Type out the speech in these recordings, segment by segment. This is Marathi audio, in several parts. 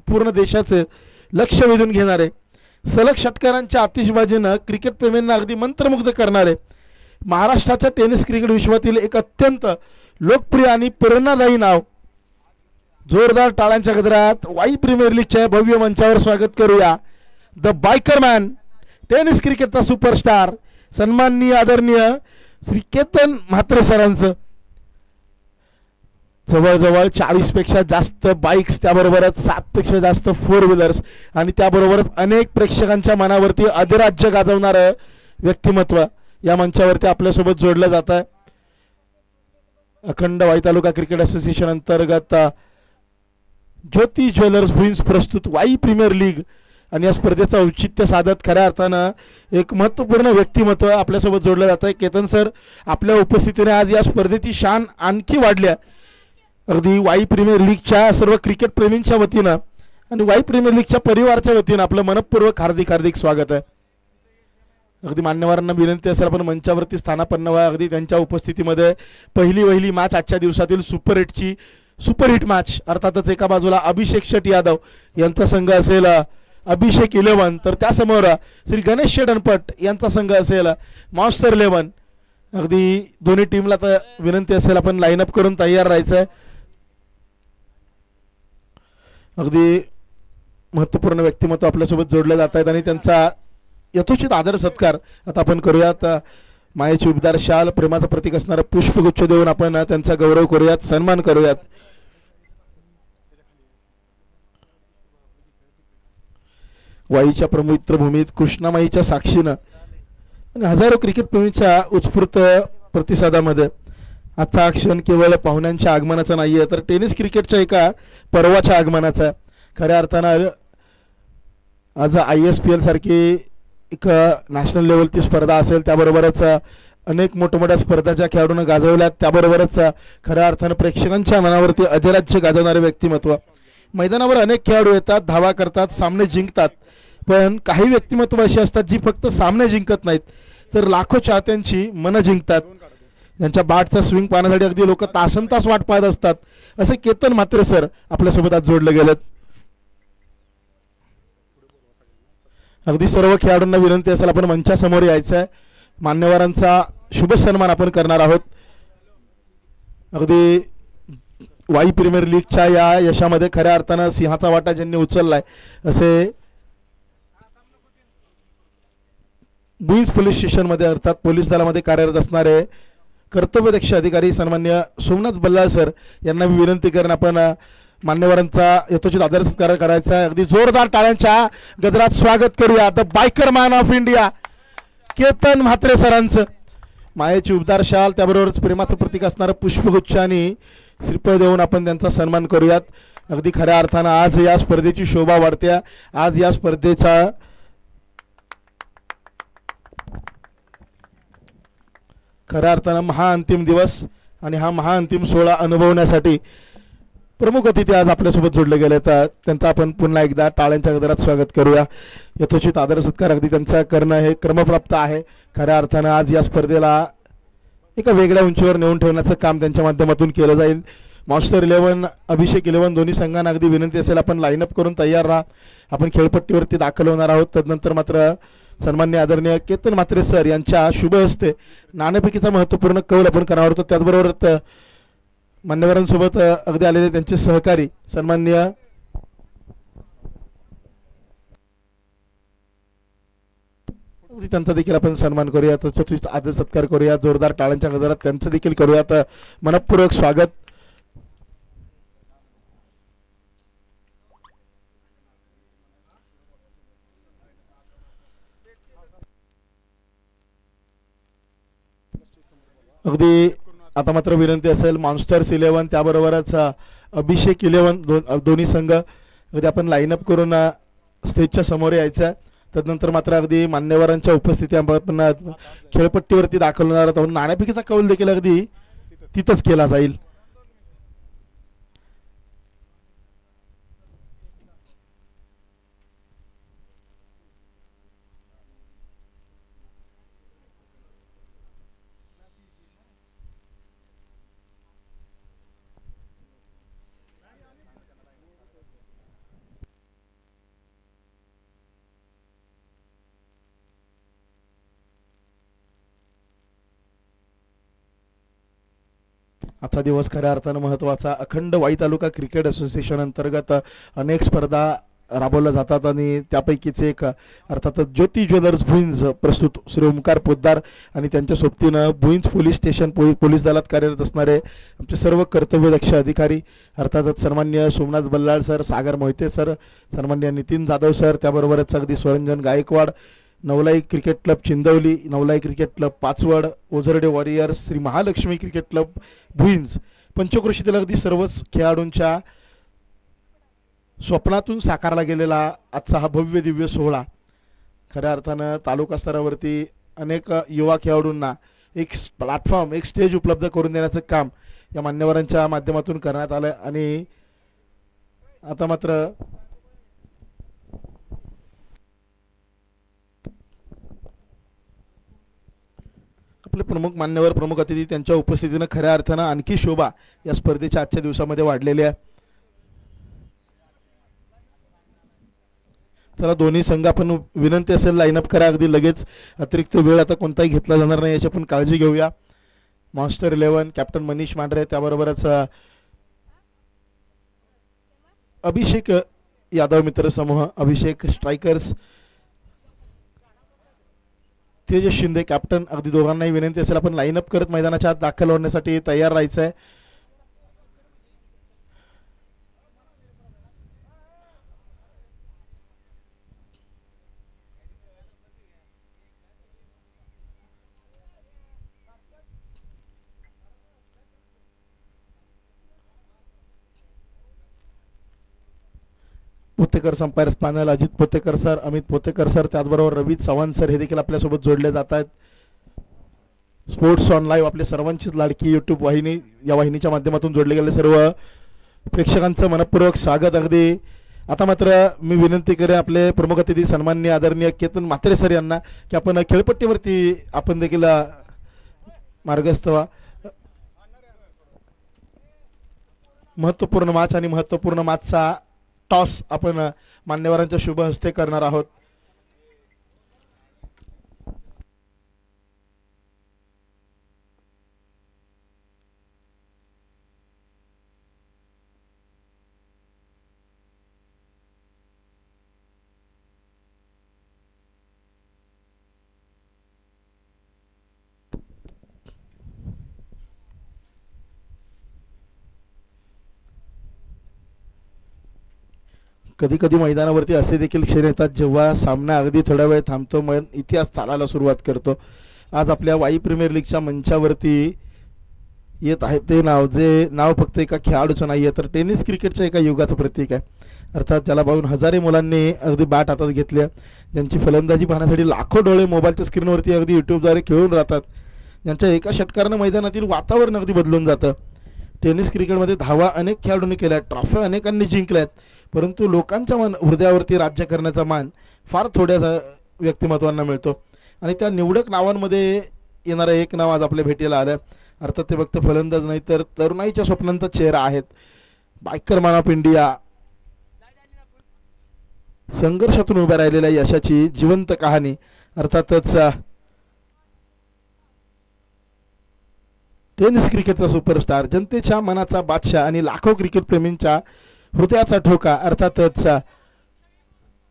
संपूर्ण देशाचे लक्ष वेधून घेणारे, सलग षटकारांच्या आतिषबाजीनं क्रिकेट प्रेमींना अगदी मंत्रमुग्ध करणारे, महाराष्ट्राच्या टेनिस क्रिकेट विश्वातील एक अत्यंत लोकप्रिय आणि प्रेरणादायी नाव. जोरदार टाळ्यांच्या गजरात वाई प्रीमियर लीगच्या भव्य मंचावर स्वागत करूया द बायकर मॅन, टेनिस क्रिकेटचा सुपरस्टार, सन्माननीय आदरणीय श्री केतन म्हात्रे सरांचं. जवळजवळ 40 पेक्षा जास्त बाईक्स, त्याबरोबरच 7 पेक्षा जास्त 4 व्हीलर्स आणि त्याबरोबरच अनेक प्रेक्षकांच्या मनावरती अधिराज्य गाजवणारं व्यक्तिमत्व या मंचावरती आपल्यासोबत जोडलं जात आहे. अखंड वाई तालुका क्रिकेट असोसिएशन अंतर्गत ज्योती ज्वेलर्स भुईंज प्रस्तुत वाई प्रीमियर लीग आणि या स्पर्धेचं औचित्य साधत खऱ्या अर्थानं एक महत्त्वपूर्ण व्यक्तिमत्व आपल्यासोबत जोडलं जात आहे. केतन सर आपल्या उपस्थितीने आज या स्पर्धेची शान आणखी वाढल्या. अगदी वाई प्रीमियर लीगच्या सर्व क्रिकेट प्रेमींच्या वतीनं आणि वाई प्रीमियर लीगच्या परिवाराच्या वतीनं आपलं मनपूर्वक हार्दिक स्वागत आहे. अगदी मान्यवरांना विनंती असेल आपण मंचावरती स्थानापन्न व्हा. अगदी त्यांच्या उपस्थितीमध्ये पहिली मॅच आजच्या दिवसातील सुपरहिट मॅच, अर्थातच एका बाजूला अभिषेक शेट यादव यांचा संघ असेल अभिषेक 11, तर त्यासमोर श्री गणेश शेडनपट यांचा संघ असेल मॉन्स्टर 11. अगदी दोन्ही टीमला तर विनंती असेल आपण लाईनअप करून तयार राहायचं आहे. अगदी महत्त्वपूर्ण व्यक्तिमत्व आपल्यासोबत जोडले जात आहेत आणि त्यांचा यथोचित आदर सत्कार आता आपण करूयात. मायेची उबदार शाल, प्रेमाचं प्रतीक असणारं पुष्पगुच्छ देऊन आपण त्यांचा गौरव करूयात, सन्मान करूयात. वाईच्या पवित्र भूमीत कृष्णामाईच्या साक्षीनं आणि हजारो क्रिकेट प्रेमींच्या उत्स्फूर्त प्रतिसादामध्ये आजचा क्षण केवळ पाहुण्यांच्या आगमनाचा नाही आहे, तर टेनिस क्रिकेटच्या एका पर्वाच्या आगमनाचा आहे. खऱ्या अर्थानं आज ISPL सारखी एक नॅशनल लेवलची स्पर्धा असेल, त्याबरोबरच अनेक मोठमोठ्या स्पर्धाच्या खेळाडूंना गाजवल्यात, त्याबरोबरच खऱ्या अर्थानं प्रेक्षकांच्या मनावरती अधिराज्य गाजवणारे व्यक्तिमत्व. मैदानावर अनेक खेळाडू येतात, धावा करतात, सामने जिंकतात, पण काही व्यक्तिमत्व अशी असतात जी फक्त सामने जिंकत नाहीत तर लाखो चाहत्यांची मनं जिंकतात. त्यांच्या बॅटचा स्विंग पाहण्यासाठी अगदी लोक तासनतास वाट पाहत असतात. असे केतन म्हात्रे सर आपल्यासोबत आज जोडले गेलेत. अगदी सर्व खेळाडूंना विनंती असेल आपण मंचासमोर यायचं आहे. मान्यवरांचा शुभ सन्मान आपण करणार आहोत. अगदी वाई प्रीमियर लीगच्या या यशामध्ये खऱ्या अर्थानं सिंहाचा वाटा ज्यांनी उचललाय असे भुईंज पोलीस स्टेशनमध्ये अर्थात पोलीस दलामध्ये कार्यरत असणारे कर्तव्यदक्ष अधिकारी सन्मान्य सोमनाथ बल्लाळ सर यांना मी विनंती करेन आपण मान्यवरांचा यथोचित आदर सत्कार करायचा आहे. अगदी जोरदार टाळ्यांच्या गजरात स्वागत करूया the biker man of India Ketan Mhatre सरांचं. मायेची उबदार शाल, त्याबरोबरच प्रेमाचं प्रतीक असणारं पुष्पगुच्छ आणि श्रीफळ देऊन आपण त्यांचा सन्मान करूयात. अगदी खऱ्या अर्थानं आज या स्पर्धेची शोभा वाढते. आज या स्पर्धेचा खऱ्या अर्थानं महाअंतिम दिवस आणि हा महाअंतिम सोहळा अनुभवण्यासाठी प्रमुख अतिथी आज आपल्यासोबत जोडले गेले, तर त्यांचा आपण पुन्हा एकदा टाळ्यांच्या गजरात स्वागत करूया. यथोचित आदर सत्कार अगदी त्यांचा करणं हे क्रमप्राप्त आहे. खऱ्या अर्थानं आज या स्पर्धेला एका वेगळ्या उंचीवर नेऊन ठेवण्याचं काम त्यांच्या माध्यमातून केलं जाईल. मॉन्स्टर 11, अभिषेक 11 दोन्ही संघांना अगदी विनंती असेल आपण लाईनअप करून तयार राहा. आपण खेळपट्टीवरती दाखल होणार आहोत. तदनंतर मात्र सन्माननीय आदरणीय केतन म्हात्रे सर यांच्या शुभ हस्ते नाणेफेकीचा महत्त्वपूर्ण कौल आपण करणार होतो. त्याचबरोबर मान्यवरांसोबत अगदी आलेले त्यांचे सहकारी सन्माननीय त्यांचा देखील आपण सन्मान करूया, आदर सत्कार करूया. जोरदार टाळ्यांच्या गजरात त्यांचं देखील करूयात मनपूर्वक स्वागत. अगदी आता मात्र विनंती असेल मॉन्स्टर्स 11 त्याबरोबरच अभिषेक 11 दोन्ही संघ अगदी आपण लाईनअप करून स्टेजच्या समोर यायचं आहे. तदनंतर मात्र अगदी मान्यवरांच्या उपस्थिती आपण खेळपट्टीवरती दाखल होणार आहोत. नाणेफेकीचा कौल देखील अगदी तिथंच केला जाईल. आजचा दिवस खऱ्या अर्थानं महत्त्वाचा. अखंड वाई तालुका क्रिकेट असोसिएशन अंतर्गत अनेक स्पर्धा राबवल्या जातात आणि त्यापैकीच एक अर्थातच ज्योती ज्वेलर्स भुईंज प्रस्तुत श्री ओमकार पोद्दार आणि त्यांच्या सोबतीनं भुईंज पोलीस स्टेशन पोलीस दलात कार्यरत असणारे आमचे सर्व कर्तव्यदक्ष अधिकारी अर्थातच सन्मान्य सोमनाथ बल्लाळ सर, सागर मोहिते सर, सन्मान्य नितीन जाधव सर, त्याबरोबरच अगदी Swaranjan Gaikwad, Navlai cricket club Chindavali, Navlai cricket club Pachwad, Ozarde warriors, Shri Mahalakshmi cricket club Bhuinj, पंचक्रोशीतील अगदी सर्वच खेळाडूंच्या स्वप्नातून साकारला गेलेला आजचा हा भव्य दिव्य सोहळा खऱ्या अर्थानं तालुका स्तरावरती अनेक युवा खेळाडूंना एक प्लॅटफॉर्म, एक स्टेज उपलब्ध करून देण्याचं काम या मान्यवरांच्या माध्यमातून करण्यात आलं. आणि आता मात्र आपले प्रमुख मान्यवर, प्रमुख अतिथी त्यांच्या उपस्थितीनं खऱ्या अर्थानं आणखी शोभा या स्पर्धेच्या आजच्या दिवसामध्ये वाढलेली आहे. चला दोन्ही संघ आपण विनंती असेल लाईनअप करा, अगदी लगेच अतिरिक्त वेळ आता कोणताही घेतला जाणार नाही याची आपण काळजी घेऊया. मास्टर 11 कॅप्टन मनीष मांढरे, त्याबरोबरच अभिषेक यादव मित्र समूह, अभिषेक स्ट्रायकर्स, तेजस शिंदे कॅप्टन, अगदी दोघांनाही विनंती असेल आपण लाईनअप करत मैदानाच्या आत दाखल होण्यासाठी तयार राहायचं आहे. Potekar umpires panel, Ajit Potekar sir, Amit Potekar sir, त्याचबरोबर रवी चव्हाण सर हे देखील आपल्यासोबत जोडले जात आहेत. स्पोर्ट्स ऑन लाईव्ह आपल्या सर्वांचीच लाडकी यूट्यूब वाहिनी, या वाहिनीच्या माध्यमातून जोडले गेले सर्व प्रेक्षकांचं मनपूर्वक स्वागत. अगदी आता मात्र मी विनंती करेन आपले प्रमुख अतिथी सन्माननीय आदरणीय केतन म्हात्रे सर यांना की आपण खेळपट्टीवरती आपण देखील मार्गस्थ व्हा. महत्त्वपूर्ण मॅच आणि महत्त्वपूर्ण मॅचचा टॉस आपण मान्यवरांच्या शुभ हस्ते करणार आहोत. कधी कधी मैदानावरती असे देखील क्षण येतात जेव्हा सामना अगदी थोडा वेळ थांबतो, मग इतिहास चालायला सुरुवात करतो. आज आपल्या वाई प्रीमियर लीगच्या मंचावरती येत आहे ते नाव, जे नाव फक्त एका खेळाडूचं नाही आहे तर टेनिस क्रिकेटच्या एका युगाचं प्रतीक आहे. अर्थात ज्याला पाहून हजारे मुलांनी अगदी बॅट हातात घेतल्या, ज्यांची फलंदाजी पाहण्यासाठी लाखो डोळे मोबाईलच्या स्क्रीनवरती अगदी यूट्यूबद्वारे खेळून राहतात, ज्यांच्या एका षटकारानं मैदानातील वातावरण अगदी बदलून जातं. टेनिस क्रिकेटमध्ये धावा अनेक खेळाडूंनी केल्या, ट्रॉफ्या अनेकांनी जिंकल्यात, परंतु लोकांच्या हृदयावरती राज्य करण्याचा मान फार थोड्या व्यक्तिमत्वांना मिळतो. आणि त्या निवडक नावांमध्ये येणारं एक नाव आज आपल्या भेटीला आलं. अर्थात ते फक्त फलंदाज नाही तर तरुणाईच्या स्वप्नांचा चेहरा आहेत. बायकर मॅन ऑफ इंडिया, संघर्षातून उभ्या राहिलेल्या यशाची जिवंत कहाणी. अर्थातच टेनिस क्रिकेटचा सुपरस्टार, जनतेच्या मनाचा बादशाह आणि लाखो क्रिकेट प्रेमींच्या हृदयाचा ठोका. अर्थातच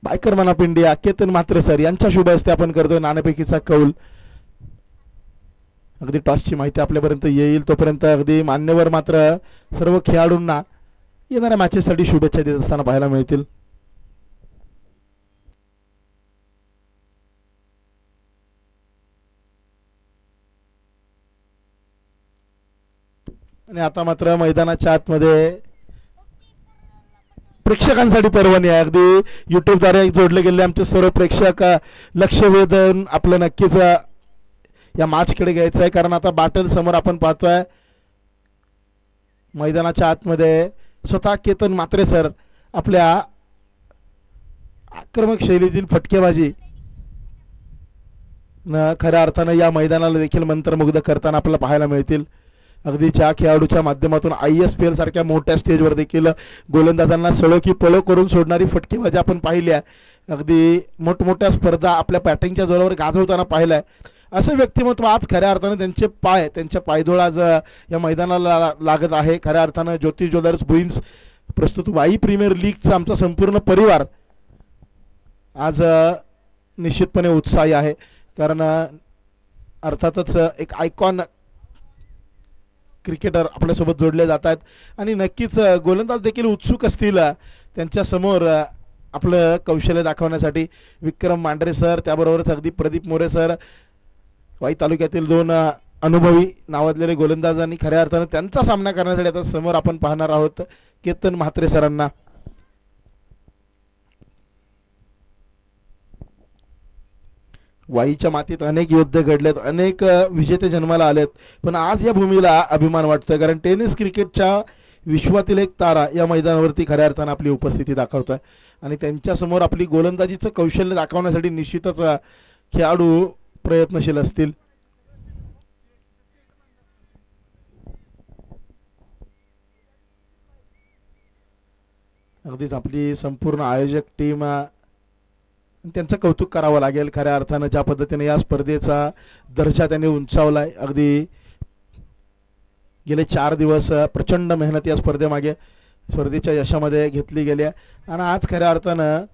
biker man of India Ketan Mhatre sir यांच्या शुभ हस्ते आपण करतोय नाणेफेकीचा कौल. अगदी टॉसची माहिती आपल्यापर्यंत येईल तोपर्यंत अगदी मान्यवर मात्र सर्व खेळाडूंना येणाऱ्या मॅचेससाठी शुभेच्छा देत असताना पाहायला मिळतील. आणि आता मात्र मैदानाच्या आतमध्ये प्रेक्षकांसाठी पर्वणी आहे. अगदी यूट्यूबद्वारे जोडले गेले आमचे सर्व प्रेक्षक लक्ष वेधून आपलं नक्कीच या मॅचकडे घ्यायचं आहे, कारण आता बॅटल समोर आपण पाहतोय. मैदानाच्या आतमध्ये स्वतः केतन म्हात्रे सर आपल्या आक्रमक शैलीतील फटकेबाजी खऱ्या अर्थानं या मैदानाला देखील मंत्रमुग्ध करताना आपल्याला पाहायला मिळतील. अगदी ज्या खेळाडूच्या माध्यमातून ISPL सारख्या मोठ्या स्टेजवर देखील गोलंदाजांना सळो की पळो करून सोडणारी फटकेबाजी आपण पाहिली आहे. अगदी मोठमोठ्या स्पर्धा आपल्या बॅटिंगच्या जोरावर गाजवताना पाहिलं आहे, असं व्यक्तिमत्व आज खऱ्या अर्थानं त्यांच्या पायदोळ आज या मैदानाला लागत आहे. खऱ्या अर्थानं ज्योती ज्वेलर्स भुईन्स प्रस्तुत वाई प्रीमियर लीगचा आमचा संपूर्ण परिवार आज निश्चितपणे उत्साही आहे. कारण अर्थातच एक आयकॉन क्रिकेटर आपल्यासोबत जोडले जात आहेत आणि नक्कीच गोलंदाज देखील उत्सुक असतील त्यांच्या समोर आपलं कौशल्य दाखवण्यासाठी. विक्रम मांढरे सर, त्याबरोबरच अगदी प्रदीप मोरे सर, वाई तालुक्यातील दोन अनुभवी नावाजलेले गोलंदाजांनी खऱ्या अर्थानं त्यांचा सामना करण्यासाठी आता समोर आपण पाहणार आहोत केतन म्हात्रे सरांना. वाईच्या मातीत अनेक योद्धे घडलेत, अनेक विजेते जन्माला आलेत, पण आज या भूमीला अभिमान वाटतोय कारण टेनिस क्रिकेटच्या विश्वातील एक तारा या मैदानावरती खऱ्या अर्थानं आपली उपस्थिती दाखवतोय आणि त्यांच्यासमोर आपली गोलंदाजीचं कौशल्य दाखवण्यासाठी निश्चितच खेळाडू प्रयत्नशील असतील. अगदीच आपली संपूर्ण आयोजक टीम त्यांचं कौतुक करावं लागेल. खऱ्या अर्थानं ज्या पद्धतीने या स्पर्धेचा दर्जा त्यांनी उंचावलाय. अगदी गेले 4 दिवस प्रचंड मेहनत या स्पर्धेमागे स्पर्धेच्या यशामध्ये घेतली गेली आणि आज खऱ्या अर्थानं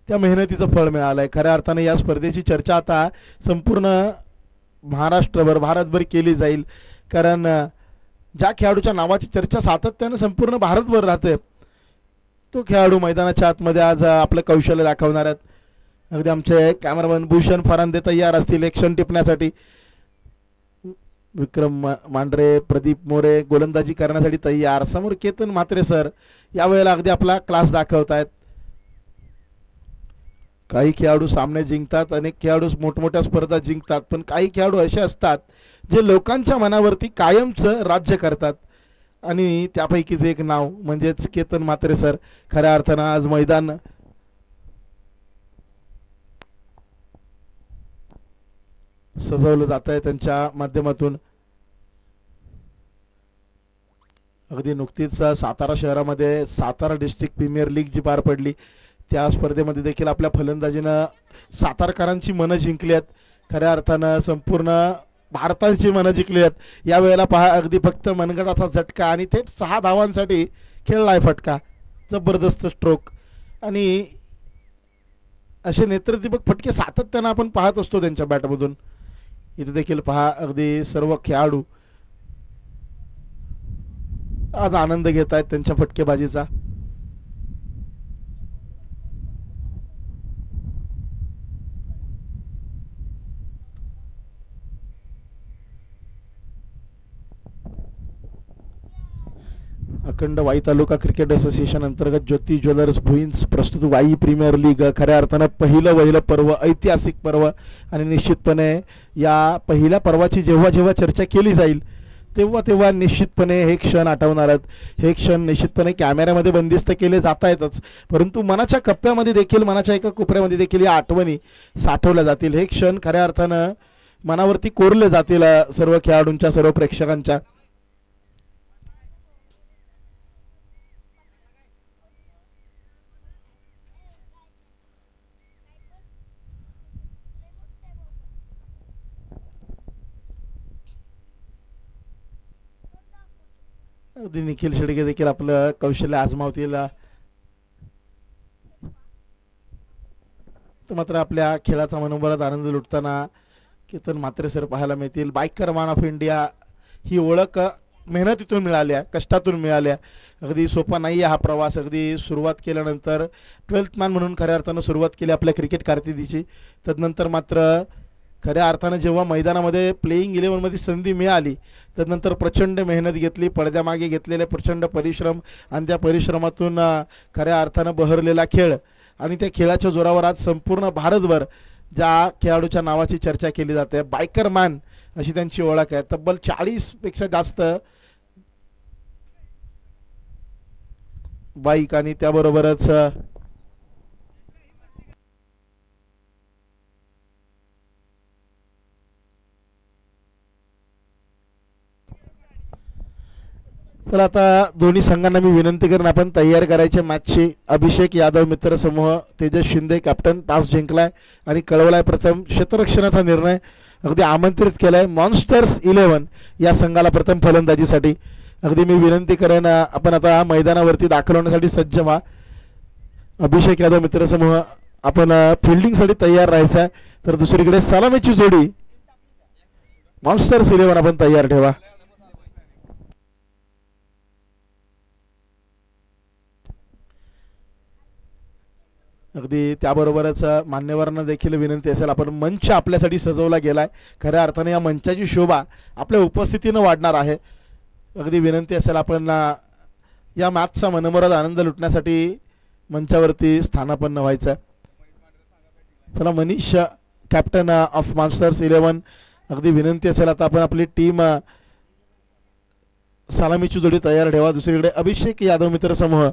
त्या मेहनतीचं फळ मिळालंय. खऱ्या अर्थानं या स्पर्धेची चर्चा आता संपूर्ण महाराष्ट्रभर भारतभर केली जाईल कारण ज्या खेळाडूच्या नावाची चर्चा सातत्यानं संपूर्ण भारतभर राहते तो खेळाडू मैदानाच्या आतमध्ये आज आपलं कौशल्य दाखवणार आहेत. अगदी आमचे कॅमेरामन भूषण फरांदे तयार असतील एक क्षण टिपण्यासाठी. विक्रम मांढरे, प्रदीप मोरे गोलंदाजी करण्यासाठी तयार. समोर केतन म्हात्रे सर यावेळेला अगदी आपला क्लास दाखवत आहेत. काही खेळाडू सामने जिंकतात, अनेक खेळाडू मोठमोठ्या स्पर्धा जिंकतात, पण काही खेळाडू असे असतात जे लोकांच्या मनावरती कायमचं राज्य करतात आणि त्यापैकीच एक नाव म्हणजेच केतन म्हात्रे सर. खऱ्या अर्थानं आज मैदान सजवलं जात आहे त्यांच्या माध्यमातून. अगदी नुकतीच सातारा शहरामध्ये सातारा डिस्ट्रिक्ट प्रीमियर लीग जी पार पडली त्या स्पर्धेमध्ये देखील आपल्या फलंदाजीनं सातारकरांची मनं जिंकली आहेत. खऱ्या अर्थानं संपूर्ण भारताची मनं जिंकली आहेत. यावेळेला पहा अगदी फक्त मनगटाचा झटका आणि थेट 6 धावांसाठी खेळलाय फटका. जबरदस्त स्ट्रोक आणि असे नेत्रदीपक फटके सातत्यानं आपण पाहत असतो त्यांच्या बॅटमधून. इथे देखील पहा अगदी सर्व खेळाडू आज आनंद घेत आहेत त्यांच्या फटकेबाजीचा. अखंड वाई तालुका क्रिकेट असोसिएशन अंतर्गत ज्योती ज्वेलर्स भुईन्स प्रस्तुत वाई प्रीमियर लीग. खऱ्या अर्थानं पहिलं पर्व, ऐतिहासिक पर्व आणि निश्चितपणे या पहिल्या पर्वाची जेव्हा जेव्हा चर्चा केली जाईल तेव्हा निश्चितपणे हे क्षण आठवणार आहेत. हे क्षण निश्चितपणे कॅमेऱ्यामध्ये बंदिस्त केले जात आहेतच, परंतु मनाच्या कप्प्यामध्ये देखील, मनाच्या एका कोपऱ्यामध्ये देखील या आठवणी साठवल्या जातील. हे क्षण खऱ्या अर्थानं मनावरती कोरले जातील सर्व खेळाडूंच्या, सर्व प्रेक्षकांच्या. अगदी निखिल शेडगे देखील आपलं कौशल्य आजमावतील. मात्र आपल्या खेळाचा मनोबलात आनंद लुटताना केतन म्हात्रे सर पाहायला मिळतील. बायकर मॅन ऑफ इंडिया ही ओळख मेहनतीतून मिळाल्या, कष्टातून मिळाल्या. अगदी सोपा नाही आहे हा प्रवास. अगदी सुरुवात केल्यानंतर 12th मॅन म्हणून खऱ्या अर्थानं सुरुवात केली आपल्या क्रिकेट कारकिर्दीची. तदनंतर मात्र खऱ्या अर्थानं जेव्हा मैदानामध्ये प्लेईंग 11मध्ये संधी मिळाली तदनंतर प्रचंड मेहनत घेतली, पडद्यामागे घेतलेले प्रचंड परिश्रम आणि त्या परिश्रमातून खऱ्या अर्थानं बहरलेला खेळ आणि त्या खेळाच्या जोरावर आज संपूर्ण भारतभर ज्या खेळाडूच्या नावाची चर्चा केली जाते, बायकर मॅन अशी त्यांची ओळख आहे. तब्बल 40पेक्षा जास्त बाईक आणि त्याबरोबरच चला आता दोन्ही संघांना मी विनंती करेन आपण तयार करायच्या मॅचची. अभिषेक यादव मित्र समूह, तेजस शिंदे कॅप्टन, टॉस जिंकलाय आणि कळवलाय प्रथम क्षेत्ररक्षणाचा निर्णय अगदी आमंत्रित केलाय मॉन्स्टर्स 11 या संघाला प्रथम फलंदाजीसाठी. अगदी मी विनंती करेन आपण आता मैदानावरती दाखल होण्यासाठी सज्ज व्हा. अभिषेक यादव मित्र समूह आपण फिल्डिंगसाठी तयार राहायचं आहे. तर दुसरीकडे सलामीची जोडी मॉन्स्टर्स 11 आपण तयार ठेवा. अगदी त्याबरोबरच मान्यवरांना देखील विनंती असेल, आपण मंच आपल्यासाठी सजवला गेलाय. खऱ्या अर्थाने या मंचाची शोभा आपल्या उपस्थितीनं वाढणार आहे. अगदी विनंती असेल आपण या मॅचचा मनमुराद आनंद लुटण्यासाठी मंचावरती स्थानापन्न व्हायचं. चला मनीष कॅप्टन ऑफ मॉन्स्टर्स 11, अगदी विनंती असेल आता आपण आपली टीम सलामीची जोडी तयार ठेवा. दुसरीकडे अभिषेक यादव मित्र समूह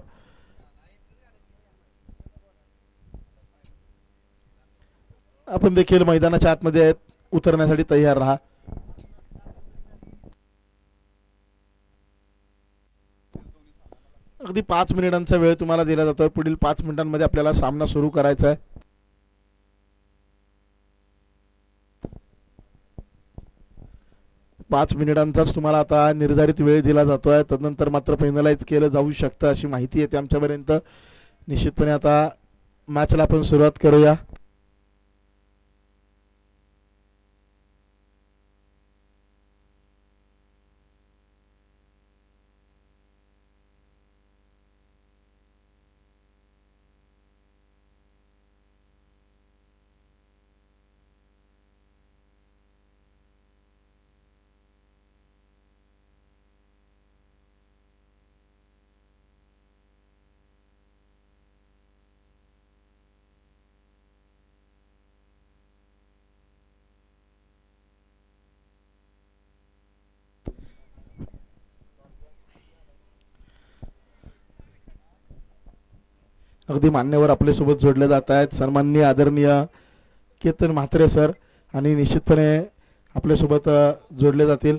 आपण देखील मैदानाच्या आतमध्ये उतरण्यासाठी तयार राहा. अगदी 5 मिनिटांचा वेळ तुम्हाला दिला जातोय. पुढील 5 मिनिटांमध्ये आपल्याला सामना सुरू करायचा आहे. पाच मिनिटांचाच तुम्हाला आता निर्धारित वेळ दिला जातोय. तदनंतर मात्र पेनलाइज केलं जाऊ शकतं अशी माहिती येते आमच्यापर्यंत. निश्चितपणे आता मॅचला आपण सुरुवात करूया. अगदी मान्यवर आपल्यासोबत जोडले जात आहेत. सन्माननीय आदरणीय केतन म्हात्रे सर आणि निश्चितपणे आपल्यासोबत जोडले जातील.